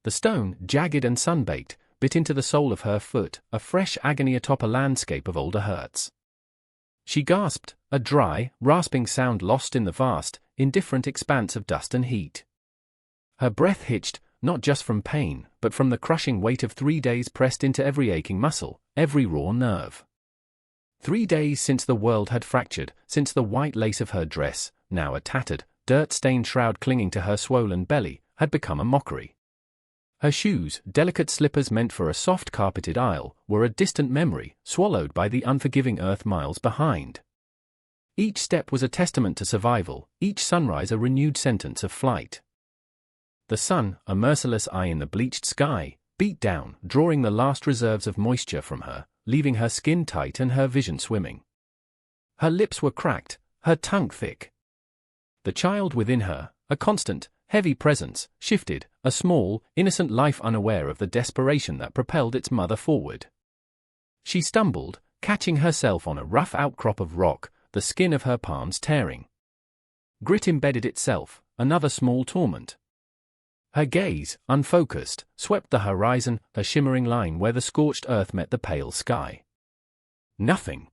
The stone, jagged and sun-baked, bit into the sole of her foot, a fresh agony atop a landscape of older hurts. She gasped, a dry, rasping sound lost in the vast, indifferent expanse of dust and heat. Her breath hitched, not just from pain, but from the crushing weight of 3 days pressed into every aching muscle, every raw nerve. 3 days since the world had fractured, since the white lace of her dress, now a tattered, dirt-stained shroud clinging to her swollen belly, had become a mockery. Her shoes, delicate slippers meant for a soft-carpeted aisle, were a distant memory, swallowed by the unforgiving earth miles behind. Each step was a testament to survival, each sunrise a renewed sentence of flight. The sun, a merciless eye in the bleached sky, beat down, drawing the last reserves of moisture from her, leaving her skin tight and her vision swimming. Her lips were cracked, her tongue thick. The child within her, a constant, heavy presence, shifted, a small, innocent life unaware of the desperation that propelled its mother forward. She stumbled, catching herself on a rough outcrop of rock, the skin of her palms tearing. Grit embedded itself, another small torment. Her gaze, unfocused, swept the horizon, a shimmering line where the scorched earth met the pale sky. Nothing.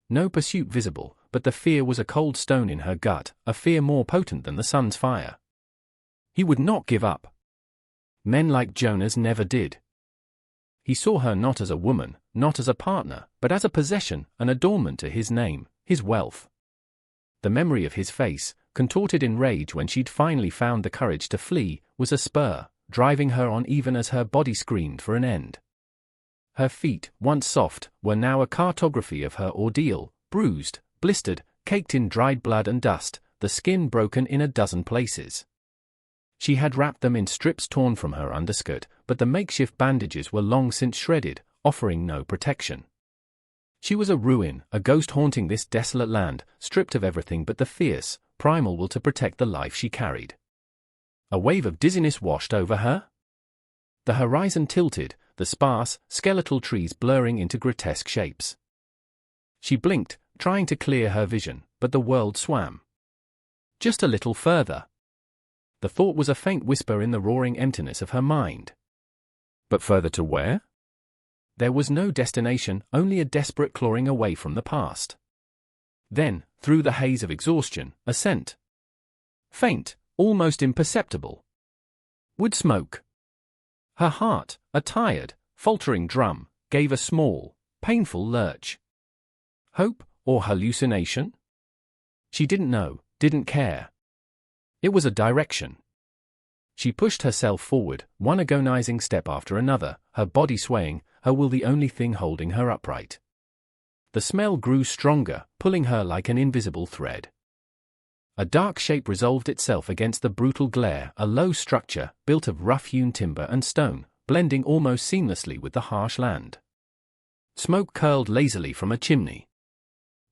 No pursuit visible, but the fear was a cold stone in her gut, a fear more potent than the sun's fire. He would not give up. Men like Jonas never did. He saw her not as a woman, not as a partner, but as a possession, an adornment to his name, his wealth. The memory of his face, contorted in rage when she'd finally found the courage to flee, was a spur, driving her on even as her body screamed for an end. Her feet, once soft, were now a cartography of her ordeal, bruised, blistered, caked in dried blood and dust, the skin broken in a dozen places. She had wrapped them in strips torn from her underskirt, but the makeshift bandages were long since shredded, offering no protection. She was a ruin, a ghost haunting this desolate land, stripped of everything but the fierce, primal will to protect the life she carried. A wave of dizziness washed over her. The horizon tilted, the sparse, skeletal trees blurring into grotesque shapes. She blinked, trying to clear her vision, but the world swam. Just a little further. The thought was a faint whisper in the roaring emptiness of her mind. But further to where? There was no destination, only a desperate clawing away from the past. Then, through the haze of exhaustion, a scent. Faint, almost imperceptible. Wood smoke. Her heart, a tired, faltering drum, gave a small, painful lurch. Hope, or hallucination? She didn't know, didn't care. It was a direction. She pushed herself forward, one agonizing step after another, her body swaying, her will the only thing holding her upright. The smell grew stronger, pulling her like an invisible thread. A dark shape resolved itself against the brutal glare, a low structure, built of rough-hewn timber and stone, blending almost seamlessly with the harsh land. Smoke curled lazily from a chimney.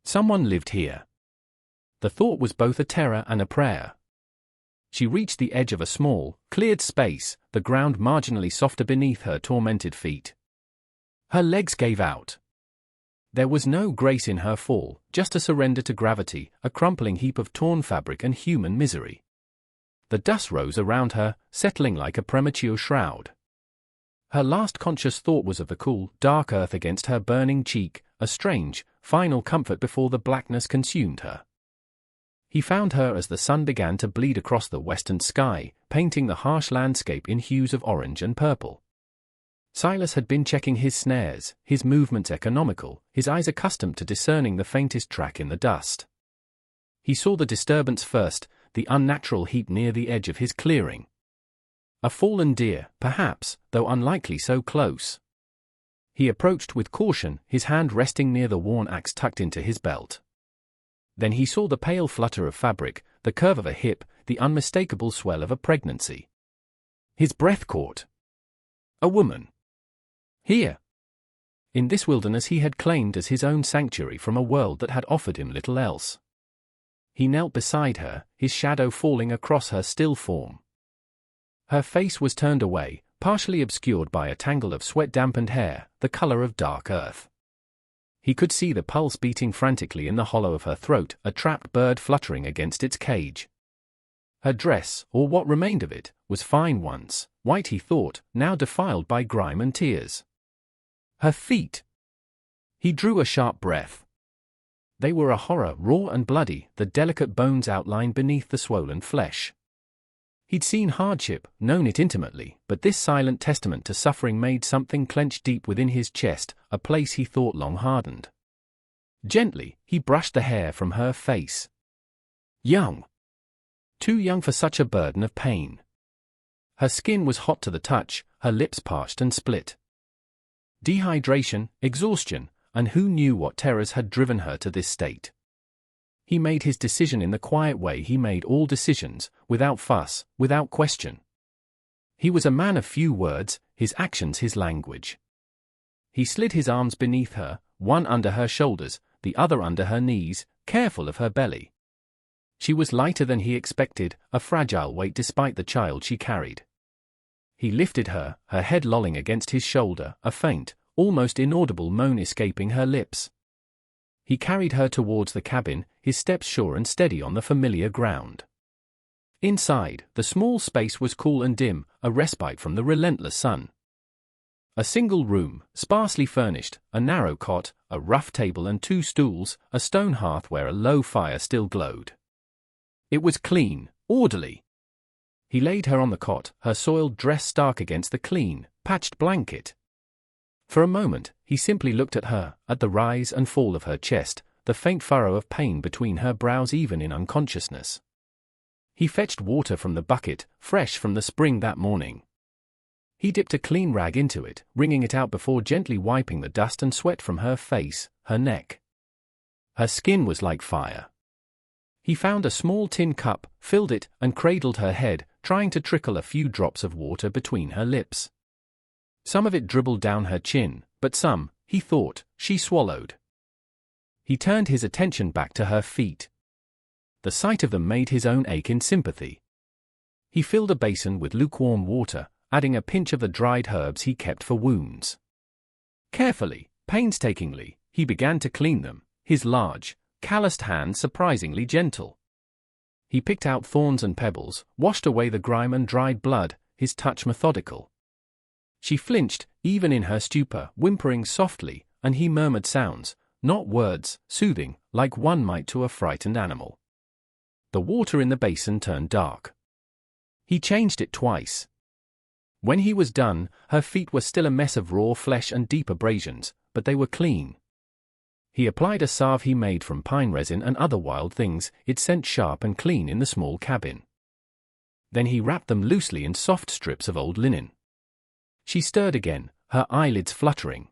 Someone lived here. The thought was both a terror and a prayer. She reached the edge of a small, cleared space, the ground marginally softer beneath her tormented feet. Her legs gave out. There was no grace in her fall, just a surrender to gravity, a crumpling heap of torn fabric and human misery. The dust rose around her, settling like a premature shroud. Her last conscious thought was of the cool, dark earth against her burning cheek, a strange, final comfort before the blackness consumed her. He found her as the sun began to bleed across the western sky, painting the harsh landscape in hues of orange and purple. Silas had been checking his snares, his movements economical, his eyes accustomed to discerning the faintest track in the dust. He saw the disturbance first, the unnatural heap near the edge of his clearing. A fallen deer, perhaps, though unlikely so close. He approached with caution, his hand resting near the worn axe tucked into his belt. Then he saw the pale flutter of fabric, the curve of a hip, the unmistakable swell of a pregnancy. His breath caught. A woman. Here. In this wilderness he had claimed as his own sanctuary from a world that had offered him little else. He knelt beside her, his shadow falling across her still form. Her face was turned away, partially obscured by a tangle of sweat-dampened hair, the color of dark earth. He could see the pulse beating frantically in the hollow of her throat, a trapped bird fluttering against its cage. Her dress, or what remained of it, was fine once, white he thought, now defiled by grime and tears. Her feet! He drew a sharp breath. They were a horror, raw and bloody, the delicate bones outlined beneath the swollen flesh. He'd seen hardship, known it intimately, but this silent testament to suffering made something clench deep within his chest, a place he thought long hardened. Gently, he brushed the hair from her face. Young. Too young for such a burden of pain. Her skin was hot to the touch, her lips parched and split. Dehydration, exhaustion, and who knew what terrors had driven her to this state. He made his decision in the quiet way he made all decisions, without fuss, without question. He was a man of few words, his actions his language. He slid his arms beneath her, one under her shoulders, the other under her knees, careful of her belly. She was lighter than he expected, a fragile weight despite the child she carried. He lifted her, her head lolling against his shoulder, a faint, almost inaudible moan escaping her lips. He carried her towards the cabin, his steps sure and steady on the familiar ground. Inside, the small space was cool and dim, a respite from the relentless sun. A single room, sparsely furnished, a narrow cot, a rough table and 2 stools, a stone hearth where a low fire still glowed. It was clean, orderly. He laid her on the cot, her soiled dress stark against the clean, patched blanket. For a moment, he simply looked at her, at the rise and fall of her chest, the faint furrow of pain between her brows even in unconsciousness. He fetched water from the bucket, fresh from the spring that morning. He dipped a clean rag into it, wringing it out before gently wiping the dust and sweat from her face, her neck. Her skin was like fire. He found a small tin cup, filled it, and cradled her head, trying to trickle a few drops of water between her lips. Some of it dribbled down her chin, but some, he thought, she swallowed. He turned his attention back to her feet. The sight of them made his own ache in sympathy. He filled a basin with lukewarm water, adding a pinch of the dried herbs he kept for wounds. Carefully, painstakingly, he began to clean them, his large, calloused hands surprisingly gentle. He picked out thorns and pebbles, washed away the grime and dried blood, his touch methodical. She flinched, even in her stupor, whimpering softly, and he murmured sounds, not words, soothing, like one might to a frightened animal. The water in the basin turned dark. He changed it twice. When he was done, her feet were still a mess of raw flesh and deep abrasions, but they were clean. He applied a salve he made from pine resin and other wild things, it scent sharp and clean in the small cabin. Then he wrapped them loosely in soft strips of old linen. She stirred again, her eyelids fluttering.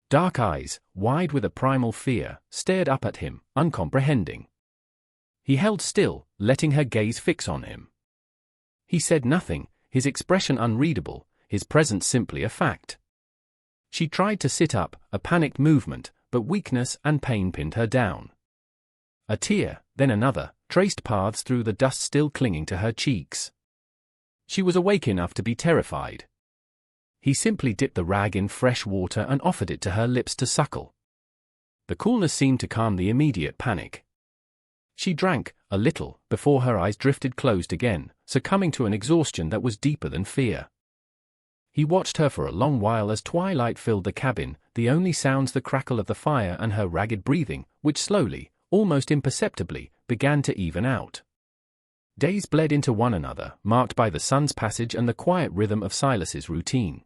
Dark eyes, wide with a primal fear, stared up at him, uncomprehending. He held still, letting her gaze fix on him. He said nothing, his expression unreadable, his presence simply a fact. She tried to sit up, a panicked movement, but weakness and pain pinned her down. A tear, then another, traced paths through the dust still clinging to her cheeks. She was awake enough to be terrified. He simply dipped the rag in fresh water and offered it to her lips to suckle. The coolness seemed to calm the immediate panic. She drank, a little, before her eyes drifted closed again, succumbing to an exhaustion that was deeper than fear. He watched her for a long while as twilight filled the cabin, the only sounds the crackle of the fire and her ragged breathing, which slowly, almost imperceptibly, began to even out. Days bled into one another, marked by the sun's passage and the quiet rhythm of Silas's routine.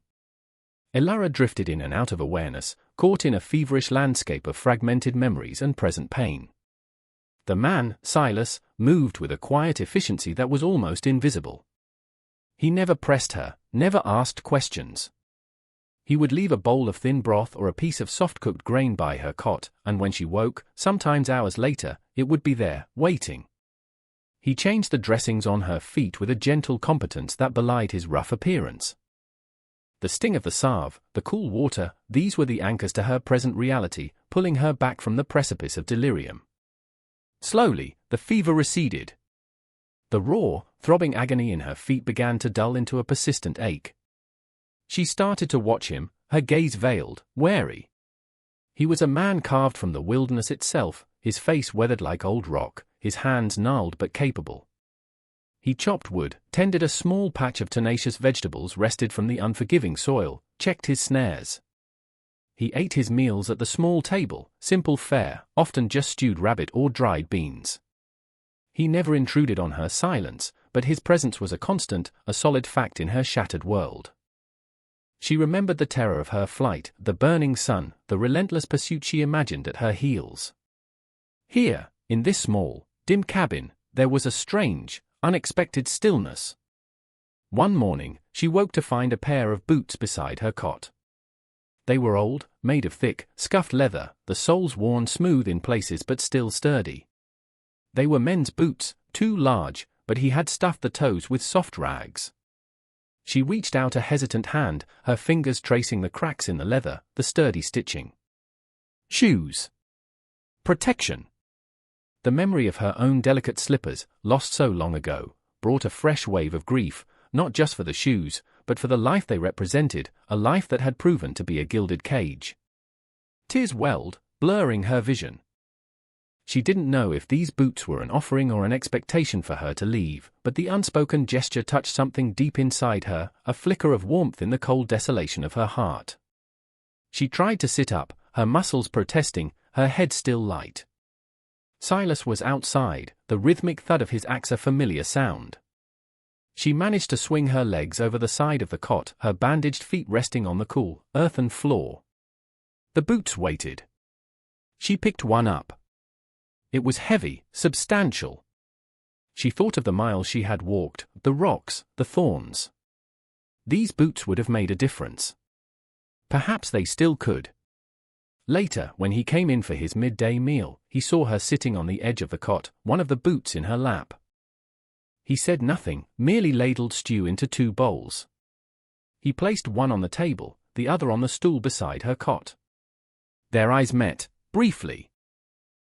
Elara drifted in and out of awareness, caught in a feverish landscape of fragmented memories and present pain. The man, Silas, moved with a quiet efficiency that was almost invisible. He never pressed her, never asked questions. He would leave a bowl of thin broth or a piece of soft-cooked grain by her cot, and when she woke, sometimes hours later, it would be there, waiting. He changed the dressings on her feet with a gentle competence that belied his rough appearance. The sting of the salve, the cool water, these were the anchors to her present reality, pulling her back from the precipice of delirium. Slowly, the fever receded. The raw, throbbing agony in her feet began to dull into a persistent ache. She started to watch him, her gaze veiled, wary. He was a man carved from the wilderness itself, his face weathered like old rock, his hands gnarled but capable. He chopped wood, tended a small patch of tenacious vegetables wrested from the unforgiving soil, checked his snares. He ate his meals at the small table, simple fare, often just stewed rabbit or dried beans. He never intruded on her silence, but his presence was a constant, a solid fact in her shattered world. She remembered the terror of her flight, the burning sun, the relentless pursuit she imagined at her heels. Here, in this small, dim cabin, there was a strange, unexpected stillness. One morning, she woke to find a pair of boots beside her cot. They were old, made of thick, scuffed leather, the soles worn smooth in places but still sturdy. They were men's boots, too large, but he had stuffed the toes with soft rags. She reached out a hesitant hand, her fingers tracing the cracks in the leather, the sturdy stitching. Shoes. Protection. The memory of her own delicate slippers, lost so long ago, brought a fresh wave of grief, not just for the shoes, but for the life they represented, a life that had proven to be a gilded cage. Tears welled, blurring her vision. She didn't know if these boots were an offering or an expectation for her to leave, but the unspoken gesture touched something deep inside her, a flicker of warmth in the cold desolation of her heart. She tried to sit up, her muscles protesting, her head still light. Silas was outside, the rhythmic thud of his axe a familiar sound. She managed to swing her legs over the side of the cot, her bandaged feet resting on the cool, earthen floor. The boots waited. She picked one up. It was heavy, substantial. She thought of the miles she had walked, the rocks, the thorns. These boots would have made a difference. Perhaps they still could. Later, when he came in for his midday meal, he saw her sitting on the edge of the cot, one of the boots in her lap. He said nothing, merely ladled stew into 2 bowls. He placed one on the table, the other on the stool beside her cot. Their eyes met, briefly.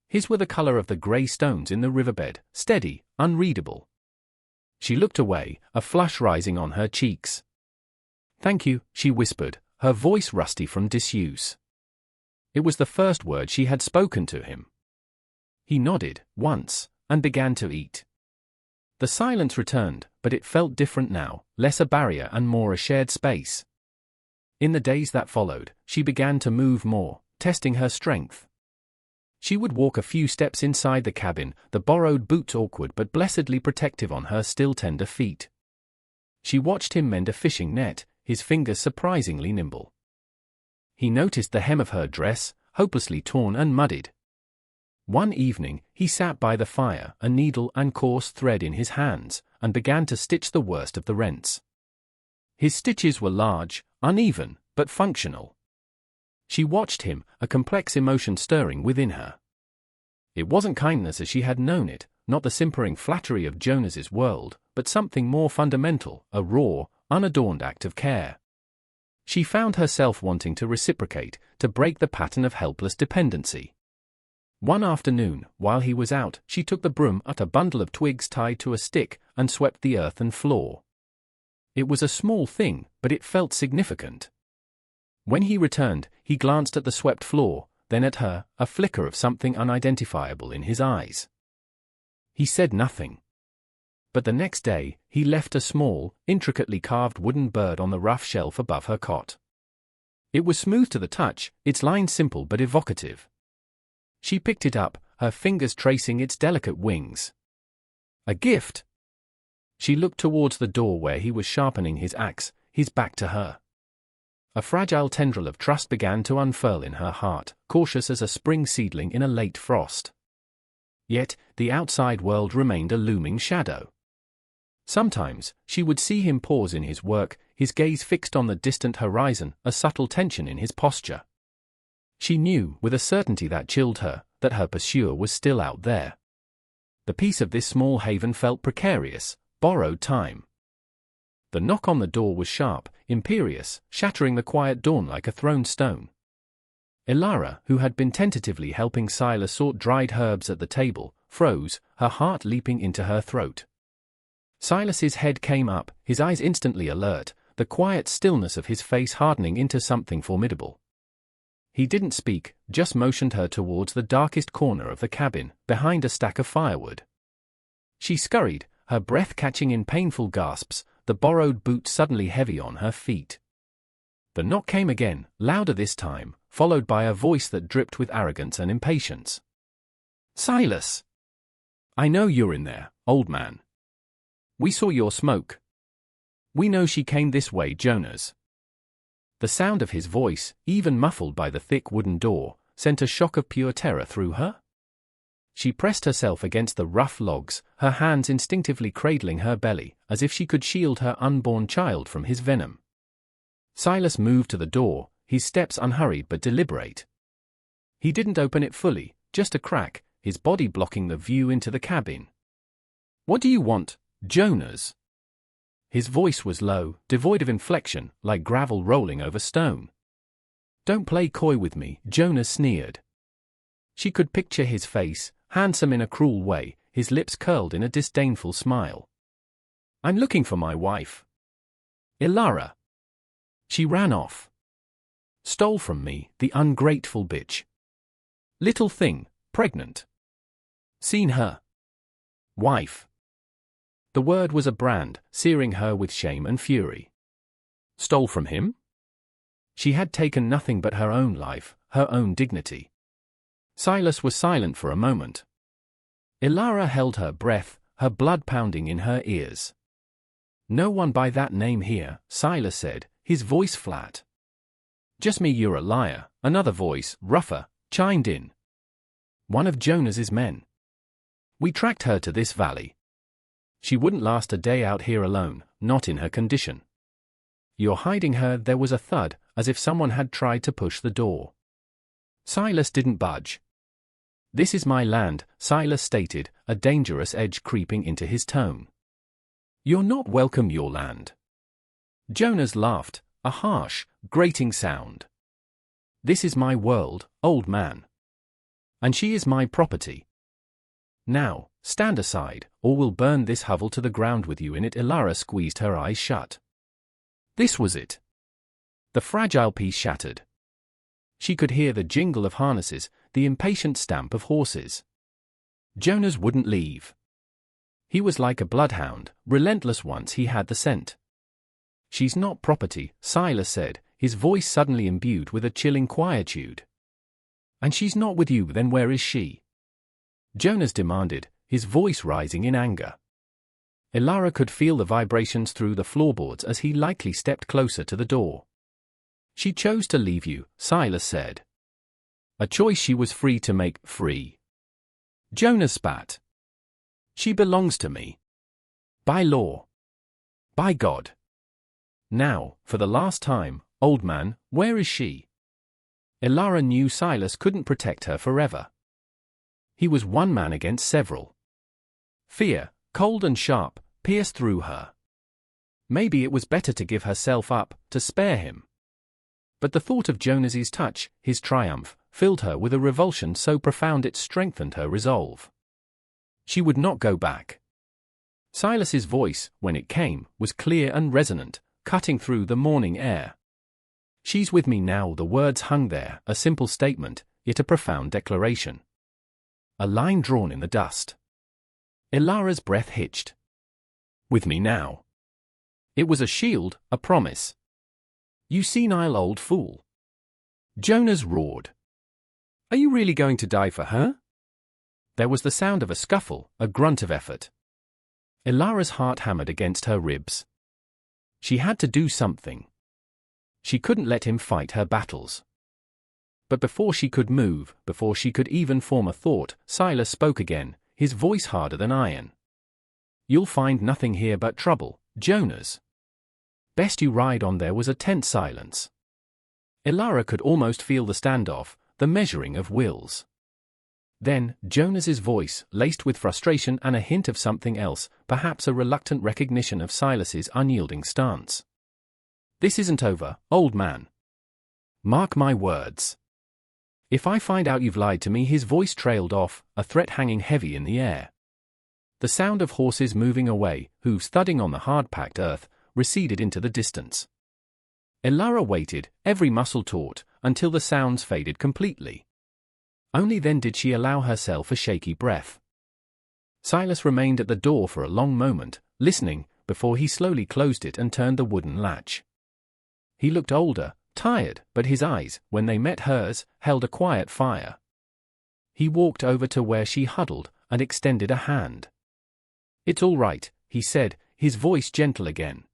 His were the color of the gray stones in the riverbed, steady, unreadable. She looked away, a flush rising on her cheeks. "Thank you," she whispered, her voice rusty from disuse. It was the first word she had spoken to him. He nodded, once, and began to eat. The silence returned, but it felt different now, less a barrier and more a shared space. In the days that followed, she began to move more, testing her strength. She would walk a few steps inside the cabin, the borrowed boots awkward but blessedly protective on her still tender feet. She watched him mend a fishing net, his fingers surprisingly nimble. He noticed the hem of her dress, hopelessly torn and muddied. One evening, he sat by the fire, a needle and coarse thread in his hands, and began to stitch the worst of the rents. His stitches were large, uneven, but functional. She watched him, a complex emotion stirring within her. It wasn't kindness as she had known it, not the simpering flattery of Jonas's world, but something more fundamental, a raw, unadorned act of care. She found herself wanting to reciprocate, to break the pattern of helpless dependency. One afternoon, while he was out, she took the broom at a bundle of twigs tied to a stick and swept the earthen floor. It was a small thing, but it felt significant. When he returned, he glanced at the swept floor, then at her, a flicker of something unidentifiable in his eyes. He said nothing. But the next day, he left a small, intricately carved wooden bird on the rough shelf above her cot. It was smooth to the touch, its lines simple but evocative. She picked it up, her fingers tracing its delicate wings. A gift. She looked towards the door where he was sharpening his axe, his back to her. A fragile tendril of trust began to unfurl in her heart, cautious as a spring seedling in a late frost. Yet, the outside world remained a looming shadow. Sometimes, she would see him pause in his work, his gaze fixed on the distant horizon, a subtle tension in his posture. She knew, with a certainty that chilled her, that her pursuer was still out there. The peace of this small haven felt precarious, borrowed time. The knock on the door was sharp, imperious, shattering the quiet dawn like a thrown stone. Elara, who had been tentatively helping Silas sort dried herbs at the table, froze, her heart leaping into her throat. Silas's head came up, his eyes instantly alert, the quiet stillness of his face hardening into something formidable. He didn't speak, just motioned her towards the darkest corner of the cabin, behind a stack of firewood. She scurried, her breath catching in painful gasps, the borrowed boot suddenly heavy on her feet. The knock came again, louder this time, followed by a voice that dripped with arrogance and impatience. "Silas! I know you're in there, old man. We saw your smoke. We know she came this way, Jonas." The sound of his voice, even muffled by the thick wooden door, sent a shock of pure terror through her. She pressed herself against the rough logs, her hands instinctively cradling her belly, as if she could shield her unborn child from his venom. Silas moved to the door, his steps unhurried but deliberate. He didn't open it fully, just a crack, his body blocking the view into the cabin. "What do you want, Jonas?" His voice was low, devoid of inflection, like gravel rolling over stone. "Don't play coy with me," Jonas sneered. She could picture his face, handsome in a cruel way, his lips curled in a disdainful smile. "I'm looking for my wife. Ilara. She ran off. Stole from me, the ungrateful bitch. Little thing, pregnant. Seen her. Wife." The word was a brand, searing her with shame and fury. Stole from him? She had taken nothing but her own life, her own dignity. Silas was silent for a moment. Ilara held her breath, her blood pounding in her ears. "No one by that name here," Silas said, his voice flat. "Just me, you're a liar," another voice, rougher, chimed in. "One of Jonas's men. We tracked her to this valley. She wouldn't last a day out here alone, not in her condition. You're hiding her." There was a thud, as if someone had tried to push the door. Silas didn't budge. "This is my land," Silas stated, a dangerous edge creeping into his tone. "You're not welcome your land." Jonas laughed, a harsh, grating sound. "This is my world, old man. And she is my property. Now, stand aside, or we'll burn this hovel to the ground with you in it." Ilara squeezed her eyes shut. This was it. The fragile piece shattered. She could hear the jingle of harnesses, the impatient stamp of horses. Jonas wouldn't leave. He was like a bloodhound, relentless once he had the scent. "She's not property," Silas said, his voice suddenly imbued with a chilling quietude. "And she's not with you, then where is she?" Jonas demanded, his voice rising in anger. Ilara could feel the vibrations through the floorboards as he lightly stepped closer to the door. "She chose to leave you," Silas said. "A choice she was free to make, free." Jonas spat. "She belongs to me. By law. By God. Now, for the last time, old man, where is she?" Ilara knew Silas couldn't protect her forever. He was one man against several. Fear, cold and sharp, pierced through her. Maybe it was better to give herself up, to spare him. But the thought of Jonas's touch, his triumph, filled her with a revulsion so profound it strengthened her resolve. She would not go back. Silas's voice, when it came, was clear and resonant, cutting through the morning air. "She's with me now." The words hung there, a simple statement, yet a profound declaration. A line drawn in the dust. Ilara's breath hitched. "With me now." It was a shield, a promise. "You senile old fool." Jonas roared. "Are you really going to die for her?" There was the sound of a scuffle, a grunt of effort. Ilara's heart hammered against her ribs. She had to do something. She couldn't let him fight her battles. But before she could move, before she could even form a thought, Silas spoke again, his voice harder than iron. "You'll find nothing here but trouble, Jonas. Best you ride on." There was a tense silence. Ilara could almost feel the standoff, the measuring of wills. Then, Jonas's voice, laced with frustration and a hint of something else, perhaps a reluctant recognition of Silas's unyielding stance. "This isn't over, old man. Mark my words. If I find out you've lied to me." His voice trailed off, a threat hanging heavy in the air. The sound of horses moving away, hooves thudding on the hard-packed earth, receded into the distance. Ilara waited, every muscle taut, until the sounds faded completely. Only then did she allow herself a shaky breath. Silas remained at the door for a long moment, listening, before he slowly closed it and turned the wooden latch. He looked older, tired, but his eyes, when they met hers, held a quiet fire. He walked over to where she huddled and extended a hand. "It's all right," he said, his voice gentle again.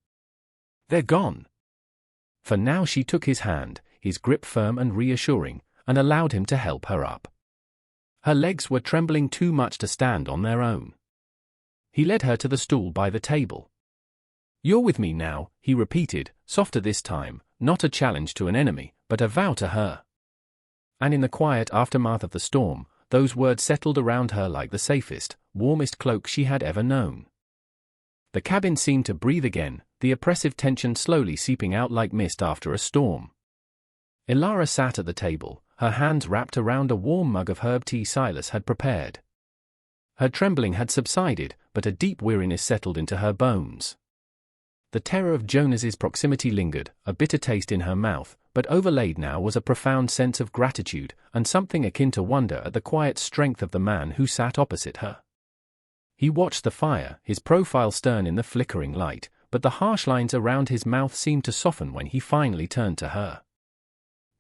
"They're gone." For now she took his hand, his grip firm and reassuring, and allowed him to help her up. Her legs were trembling too much to stand on their own. He led her to the stool by the table. "You're with me now," he repeated, softer this time, not a challenge to an enemy, but a vow to her. And in the quiet aftermath of the storm, those words settled around her like the safest, warmest cloak she had ever known. The cabin seemed to breathe again, the oppressive tension slowly seeping out like mist after a storm. Ilara sat at the table, her hands wrapped around a warm mug of herb tea Silas had prepared. Her trembling had subsided, but a deep weariness settled into her bones. The terror of Jonas's proximity lingered, a bitter taste in her mouth, but overlaid now was a profound sense of gratitude, and something akin to wonder at the quiet strength of the man who sat opposite her. He watched the fire, his profile stern in the flickering light, but the harsh lines around his mouth seemed to soften when he finally turned to her.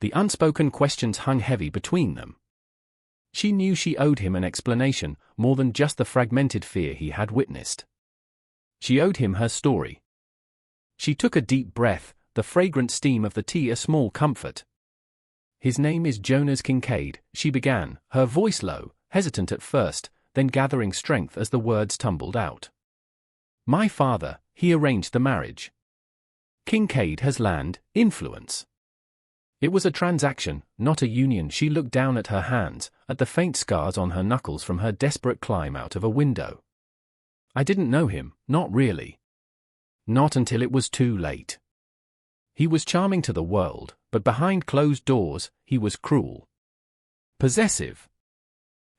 The unspoken questions hung heavy between them. She knew she owed him an explanation, more than just the fragmented fear he had witnessed. She owed him her story. She took a deep breath, the fragrant steam of the tea a small comfort. "His name is Jonas Kincaid," she began, her voice low, hesitant at first, then gathering strength as the words tumbled out. "My father, he arranged the marriage. Kincaid has land, influence. It was a transaction, not a union." She looked down at her hands, at the faint scars on her knuckles from her desperate climb out of a window. "I didn't know him, not really. Not until it was too late. He was charming to the world, but behind closed doors, he was cruel. Possessive.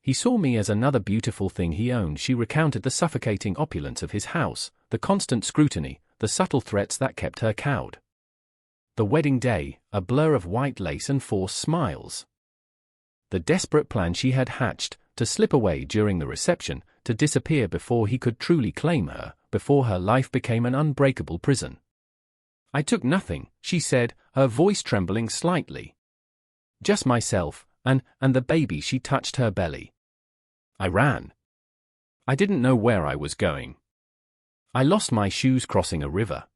He saw me as another beautiful thing he owned." She recounted the suffocating opulence of his house, the constant scrutiny, the subtle threats that kept her cowed. The wedding day, a blur of white lace and forced smiles. The desperate plan she had hatched, to slip away during the reception, to disappear before he could truly claim her, before her life became an unbreakable prison. "I took nothing," she said, her voice trembling slightly. "Just myself, and the baby." She touched her belly. "I ran. I didn't know where I was going. I lost my shoes crossing a river.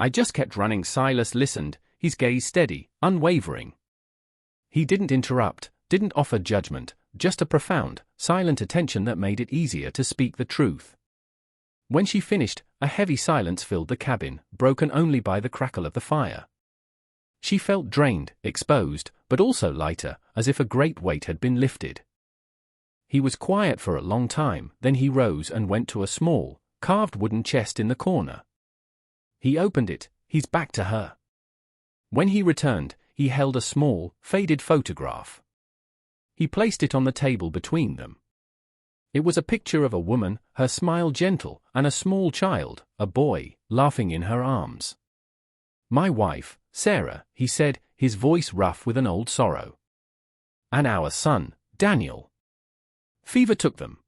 I just kept running." Silas listened, his gaze steady, unwavering. He didn't interrupt, didn't offer judgment, just a profound, silent attention that made it easier to speak the truth. When she finished, a heavy silence filled the cabin, broken only by the crackle of the fire. She felt drained, exposed, but also lighter, as if a great weight had been lifted. He was quiet for a long time, then he rose and went to a small, carved wooden chest in the corner. He opened it, his back to her. When he returned, he held a small, faded photograph. He placed it on the table between them. It was a picture of a woman, her smile gentle, and a small child, a boy, laughing in her arms. "My wife, Sarah," he said, his voice rough with an old sorrow. "And our son, Daniel. Fever took them.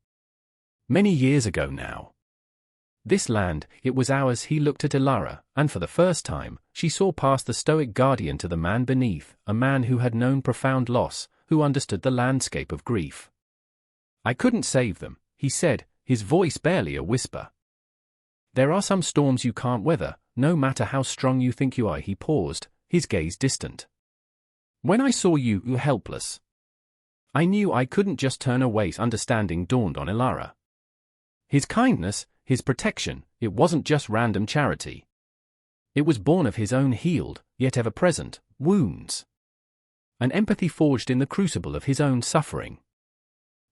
Many years ago now. This land, it was ours." He looked at Ilara, and for the first time, she saw past the stoic guardian to the man beneath, a man who had known profound loss, who understood the landscape of grief. "I couldn't save them," he said, his voice barely a whisper. "There are some storms you can't weather, no matter how strong you think you are." He paused, his gaze distant. "When I saw you helpless, I knew I couldn't just turn away." Understanding dawned on Ilara. His kindness, his protection, it wasn't just random charity. It was born of his own healed, yet ever-present, wounds. An empathy forged in the crucible of his own suffering.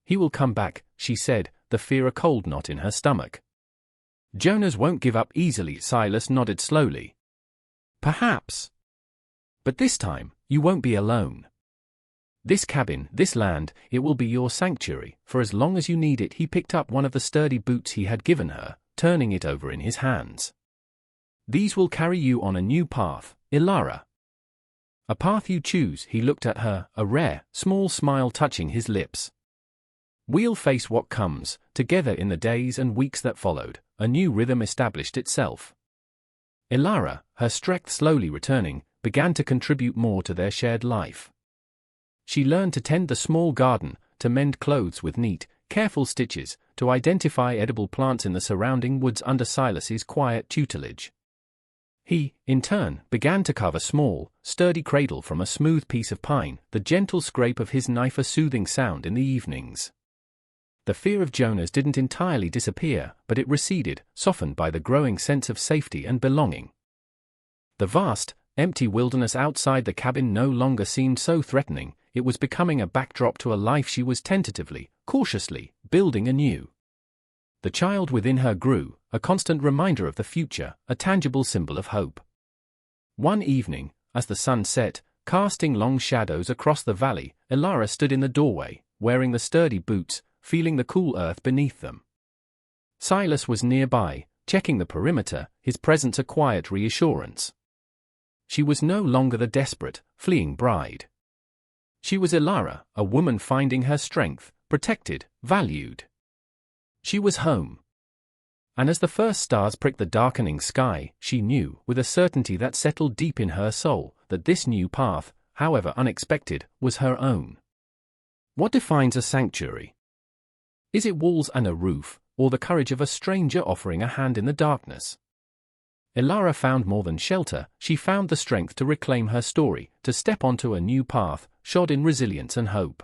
"He will come back," she said, the fear a cold knot in her stomach. "Jonas won't give up easily." Silas nodded slowly. "Perhaps. But this time, you won't be alone. This cabin, this land, it will be your sanctuary, for as long as you need it." He picked up one of the sturdy boots he had given her, turning it over in his hands. "These will carry you on a new path, Ilara. A path you choose." He looked at her, a rare, small smile touching his lips. We'll face what comes. Together in the days and weeks that followed, a new rhythm established itself. Ilara, her strength slowly returning, began to contribute more to their shared life. She learned to tend the small garden, to mend clothes with neat, careful stitches, to identify edible plants in the surrounding woods under Silas's quiet tutelage. He, in turn, began to carve a small, sturdy cradle from a smooth piece of pine, the gentle scrape of his knife a soothing sound in the evenings. The fear of Jonas didn't entirely disappear, but it receded, softened by the growing sense of safety and belonging. The vast, empty wilderness outside the cabin no longer seemed so threatening. It was becoming a backdrop to a life she was tentatively, cautiously, building anew. The child within her grew, a constant reminder of the future, a tangible symbol of hope. One evening, as the sun set, casting long shadows across the valley, Ilara stood in the doorway, wearing the sturdy boots, feeling the cool earth beneath them. Silas was nearby, checking the perimeter, his presence a quiet reassurance. She was no longer the desperate, fleeing bride. She was Ilara, a woman finding her strength, protected, valued. She was home. And as the first stars pricked the darkening sky, she knew, with a certainty that settled deep in her soul, that this new path, however unexpected, was her own. What defines a sanctuary? Is it walls and a roof, or the courage of a stranger offering a hand in the darkness? Ilara found more than shelter. She found the strength to reclaim her story, to step onto a new path, shod in resilience and hope.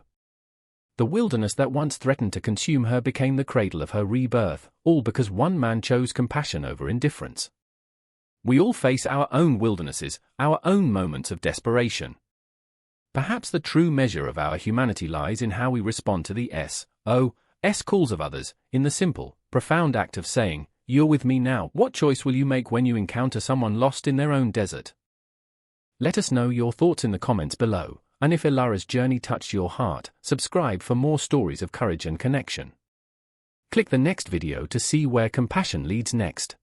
The wilderness that once threatened to consume her became the cradle of her rebirth, all because one man chose compassion over indifference. We all face our own wildernesses, our own moments of desperation. Perhaps the true measure of our humanity lies in how we respond to the SOS calls of others, in the simple, profound act of saying, "You're with me now." What choice will you make when you encounter someone lost in their own desert? Let us know your thoughts in the comments below, and if Ilara's journey touched your heart, subscribe for more stories of courage and connection. Click the next video to see where compassion leads next.